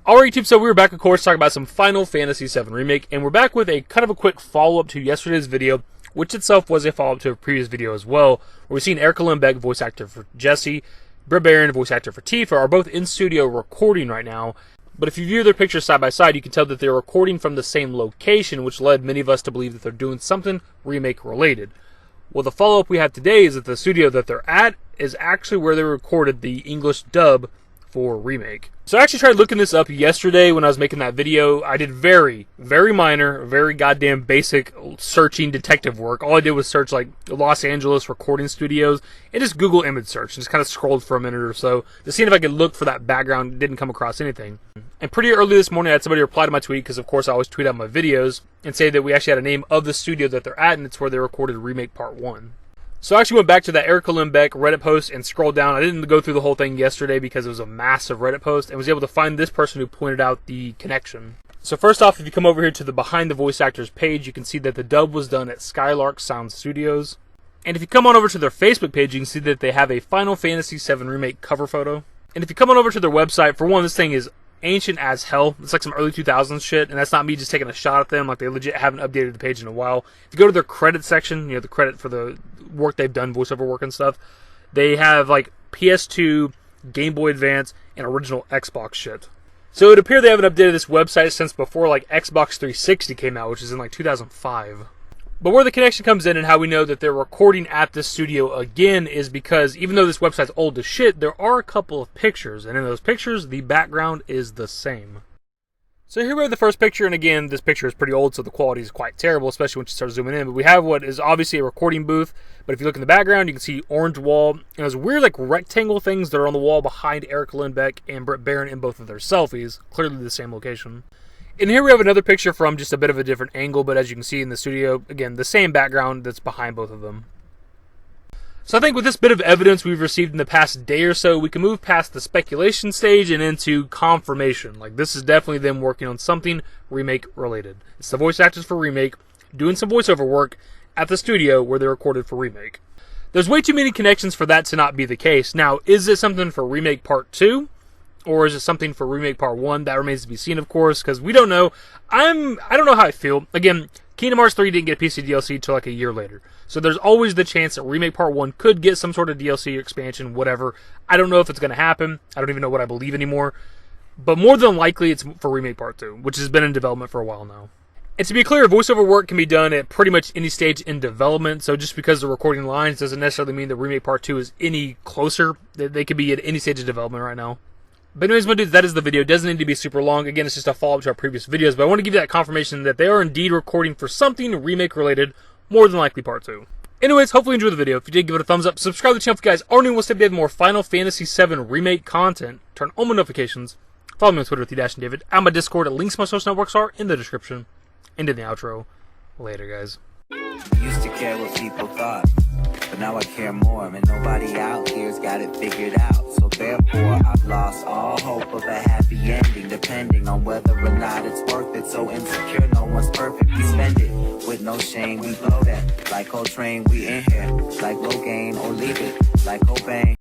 Alright YouTube, so we were back of course talking about some Final Fantasy VII Remake, and we're back with a kind of a quick follow-up to yesterday's video, which itself was a follow-up to a previous video as well, where we've seen Lindbeck, voice actor for Jesse, Britt, voice actor for Tifa, are both in studio recording right now. But if you view their pictures side by side, you can tell that they're recording from the same location, which led many of us to believe that they're doing something remake related. Well, the follow-up we have today is that the studio that they're at is actually where they recorded the English dub for Remake. So I actually tried looking this up yesterday when I was making that video. I did very minor, very goddamn basic searching detective work. All I did was search like Los Angeles recording studios and just Google image search and just kind of scrolled for a minute or so to see if I could look for that background. Didn't come across anything. And pretty early this morning I had somebody reply to my tweet, because of course I always tweet out my videos, and say that we actually had a name of the studio that they're at, and it's where they recorded Remake Part 1. So I actually went back to that Lindbeck Reddit post and scrolled down. I didn't go through the whole thing yesterday because it was a massive Reddit post, and was able to find this person who pointed out the connection. So first off, if you come over here to the Behind the Voice Actors page, you can see that the dub was done at Skylark Sound Studios. And if you come on over to their Facebook page, you can see that they have a Final Fantasy VII Remake cover photo. And if you come on over to their website, for one, this thing is ancient as hell. It's like some early 2000s shit, and that's not me just taking a shot at them. Like, they legit haven't updated the page in a while. If you go to their credit section, the credit for the work they've done, voiceover work and stuff, they have like PS2, Game Boy Advance, and original Xbox shit. So it would appear they haven't updated this website since before like Xbox 360 came out, which is in like 2005. But where the connection comes in and how we know that they're recording at this studio again is because even though this website's old as shit, there are a couple of pictures, and in those pictures, the background is the same. So here we have the first picture, and again, this picture is pretty old, so the quality is quite terrible, especially when you start zooming in. But we have what is obviously a recording booth, but if you look in the background, you can see orange wall, and those weird like rectangle things that are on the wall behind Lindbeck and Britt in both of their selfies, clearly the same location. And here we have another picture from just a bit of a different angle, but as you can see in the studio, again, the same background that's behind both of them. So I think with this bit of evidence we've received in the past day or so, we can move past the speculation stage and into confirmation. Like, this is definitely them working on something remake related. It's the voice actors for Remake doing some voiceover work at the studio where they recorded for Remake. There's way too many connections for that to not be the case. Now, is this something for Remake Part 2? Or is it something for Remake Part 1? That remains to be seen, of course, because we don't know. I don't know how I feel. Again, Kingdom Hearts 3 didn't get a PC DLC until like a year later. So there's always the chance that Remake Part 1 could get some sort of DLC or expansion, whatever. I don't know if it's going to happen. I don't even know what I believe anymore. But more than likely, it's for Remake Part 2, which has been in development for a while now. And to be clear, voiceover work can be done at pretty much any stage in development, so just because they're recording lines doesn't necessarily mean that Remake Part 2 is any closer. They could be at any stage of development right now. But anyways, my dudes, that is the video. It doesn't need to be super long. Again, it's just a follow-up to our previous videos, but I want to give you that confirmation that they are indeed recording for something remake-related, more than likely Part 2. Anyways, hopefully you enjoyed the video. If you did, give it a thumbs up. Subscribe to the channel if you guys are new and want to stay updated with more Final Fantasy VII Remake content. Turn on my notifications. Follow me on Twitter with dashingdavid. And my Discord. Links to my social networks are in the description and in the outro. Later, guys. Used to care what people thought, but now I care more, and nobody out here's got it figured out. So therefore, I've lost all hope of a happy ending, depending on whether or not it's worth it. So insecure, no one's perfect. We spend it with no shame. We blow that like Coltrane. We in here like Rogaine, or leave it like Cobain.